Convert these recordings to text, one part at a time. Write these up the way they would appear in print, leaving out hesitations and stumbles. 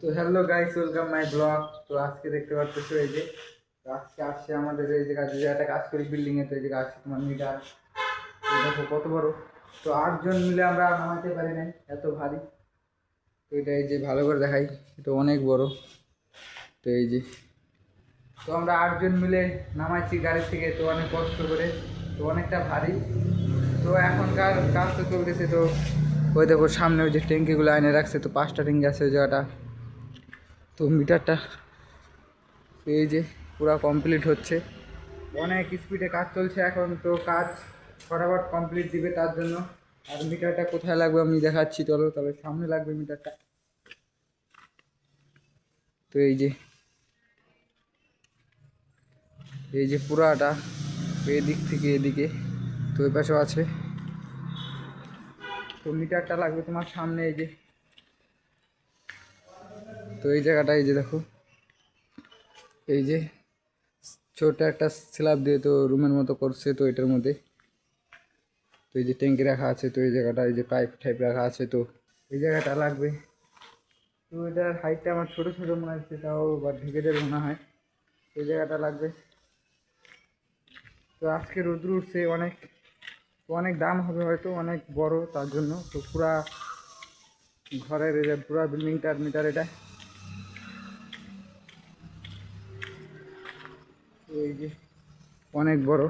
তো hello guys, welcome my blog. তো আজকে দেখতে পাচ্ছ এই যে আজকে আসছে আমাদের এই যে কাজে, যে একটা কাজ করি বিল্ডিং এ। তো এই যে আসছে তোমার মিটার, দেখো কত বড়। তো 8 জন মিলে আমরা নামাতে পারি না, এত ভারী। তো এটা এই যে ভালো করে দেখাই, এটা অনেক বড়। তো এই যে, তো আমরা 8 জন মিলে নামাইছি গাড়ি থেকে, তো অনেক কষ্ট করে, তো অনেকটা ভারী। তো এখনকার কাজ তো চলতেছে। তো ওই দেখো সামনে ওই যে ট্যাঙ্কিগুলো এনে রাখছে, তো 5টা ট্যাঙ্কি আছে ওই জায়গাটা। তো মিটারটা এই যে পুরো কমপ্লিট হচ্ছে, অনেক স্পিডে কাজ চলছে এখন। তো কাজ ফটাফট কমপ্লিট দিবে তার জন্য। আর মিটারটা কোথায় লাগবে আমি দেখাচ্ছি, চলো। তবে সামনে লাগবে মিটারটা। তো এই যে পুরাটা এদিক থেকে এদিকে, তো ওই পাশেও আছে। তো মিটারটা লাগবে তোমার সামনে এই যে। তো এই জায়গাটা এই যে দেখো, এই যে ছোট একটা স্ল্যাব দিয়ে তো রুমের মতো করছে। তো এটার মধ্যে তো এই যে ট্যাঙ্কি রাখা আছে, তো এই জায়গাটা এই যে পাইপ টাইপ রাখা আছে, তো এই জায়গাটা লাগবে। তো এটার হাইটটা আমার ছোটো ছোটো মনে হয়, সেটাও বা ঢেকে দেবে মনে হয়। এই জায়গাটা লাগবে। তো আজকে রোদ্র উঠছে অনেক, তো অনেক দাম হবে হয়তো, অনেক বড় তার জন্য। তো পুরা ঘরের এই যে পুরা বিল্ডিংটার মিটার এটা। তো এই যে অনেক বড়।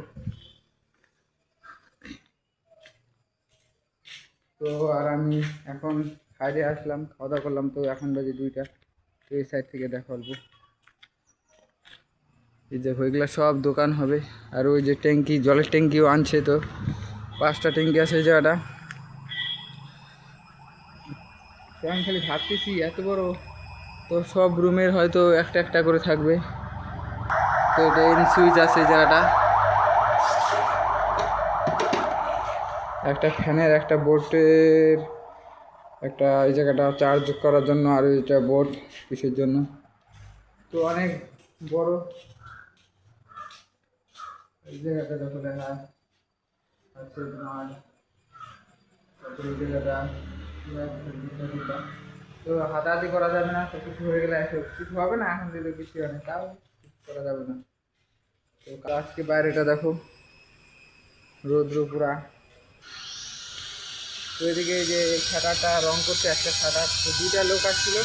তো আর আমি এখন সাইডে আসলাম, খাওয়া দাওয়া করলাম। তো এখন বাজে 2টা। তো এই সাইড থেকে দেখা অল্প, এই যে ওইগুলো সব দোকান হবে। আর ওই যে ট্যাঙ্কি, জলের ট্যাঙ্কিও আনছে। তো 5টা ট্যাঙ্কি আছে এই জায়গাটা। তো আমি খালি ভাবতেছি এত বড়, তো সব রুমের হয়তো একটা একটা করে থাকবে। তো এটা এন সুইচ আছে এই জায়গাটা, একটা ফ্যানের, একটা বোর্ডের, একটা এই জায়গাটা চার্জ করার জন্য, আর এটা বোর্ড কিসের জন্য। তো অনেক বড় এই জায়গাটা দেখো, দেখা আছে তোমার। তারপরে এই জায়গাটা তো হাতাহাতি করা যাবে না। তো কিছু হয়ে গেলে কিছু হবে না, এখন দিলে কিছু হয় না, তাও কিছু করা যাবে না। তো আজকে বাইরেটা দেখো, রৌদ্র পুরা। তো এদিকে এই যে শাটারটা রং করছে, একটা শাটার। তো 2টা লোক আসছিল,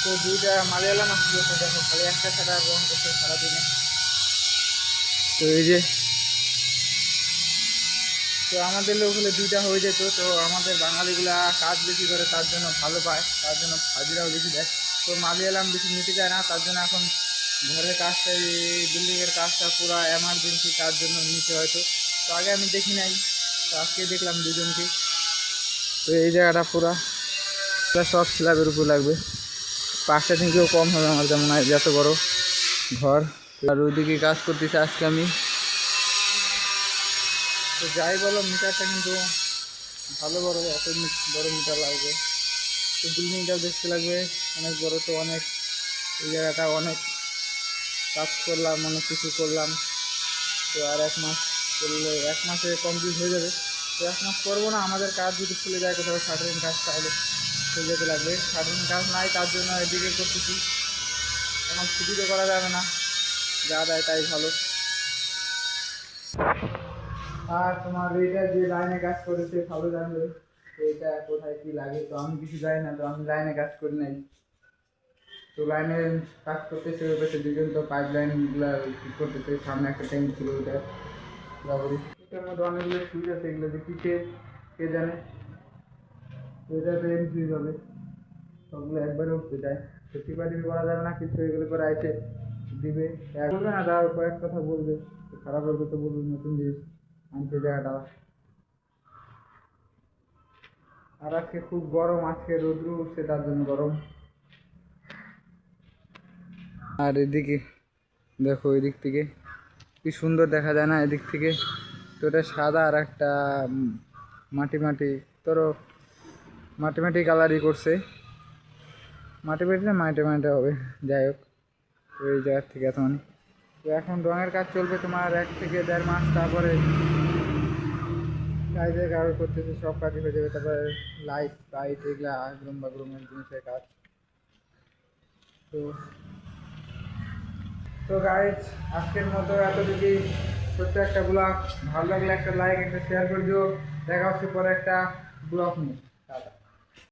তো 2টা মালিয়ালাম আসছিল। তো দেখো খালি একটা শাটার রং করছে সারাদিনে। তো এই যে, তো আমাদের লোক হলে 2টা হয়ে যেত। তো আমাদের বাঙালিগুলা কাজ বেশি করে, তার জন্য ভালো পায়, তার জন্য হাজিরাও বেশি দেয়। তো মালিয়ালাম বেশি নিতে চায় না, তার জন্য এখন ঘরের কাজটা, এই বিল্ডিংয়ের কাজটা পুরো এমার্জেন্সি, তার জন্য নিতে হয়তো। তো আগে আমি দেখি নাই, তো আজকে দেখলাম 2জনকে। তো এই জায়গাটা পুরা সব স্ল্যাবের উপর লাগবে। 5টা থেকেও কম হবে আমার যেমন হয়, যত বড় ঘর। আর ওইদিকে কাজ করতেছে আজকে আমি। তো যাই বলো, মিটারটা কিন্তু ভালো বড়, এত বড় মিটার লাগবে। তো বিল্ডিংটাও দেখতে লাগবে অনেক বড়। তো অনেক এই জায়গাটা অনেক কাজ করলাম, অনেক কিছু করলাম। তো আর 1 মাস করলে 1 মাসে কমপ্লিট হয়ে যাবে। তো 1 মাস করবো না, আমাদের কাজ যদি খুলে যায় কোথাও শাটারিং কাজ, তাহলে হয়ে যেতে লাগবে। শাটারিং কাজ নাই, তার জন্য এদিকে করতেছি। এখন ছুটি তো করা যাবে না, যা দেয় তাই ভালো। আর তোমার এইটা যে লাইনে কাজ করেছে ভালো জানবে এটা কোথায় কি লাগে। তো আমি কিছু জানি না, তো আমি লাইনে কাজ করি নাই। তো লাইনে কাজ করতেছে ওই পাশে 2জন, তো পাইপ লাইনগুলো ঠিক করতেছে। সামনে একটা ট্যাঙ্ক ছিল ওইটা বরাবরই। এটার মধ্যে অনেকগুলো সুইচ আছে, এগুলো যে কিসে কে জানে। তো এটা তো এম সুইচ হবে, সবগুলো একবারে উঠতে চায়। তো টিপাটিপি করা যাবে না, কিছু হয়ে গেলে পরে আইসে দিবে। বলবে না, তার কয়েক কথা বলবে। তো খারাপ হবে তো বলবে, নতুন জিনিস আনছে জায়গাটা। আর আজকে খুব গরম, আজকে রৌদ্র উঠছে তার জন্য গরম। আর এদিকে দেখো, এদিক থেকে কি সুন্দর দেখা যায় না এদিক থেকে। তো এটা সাদা, আর একটা মাটি মাটি, তোরও মাটি মাটি কালারই করছে। মাটি মাটি না মাটি মাটি হবে, যাই হোক। তো এই জায়গার থেকে এত মানে, তো এখন রঙের কাজ চলবে তোমার 1 থেকে 1.5 মাস। তারপরে কাজের কাজ করতেছে, সব কাজই হয়ে যাবে। তারপরে লাইট ফাইট এগুলা আগ্রম বাগ্রমের জিনিসের কাজ। তো তো গাইজ আজকের মতো এতটুকুই, ছোট্ট একটা ব্লগ। ভালো লাগলে একটা লাইক, একটা শেয়ার করে দিও। দেখা হচ্ছে পরে একটা ব্লগ নিয়ে।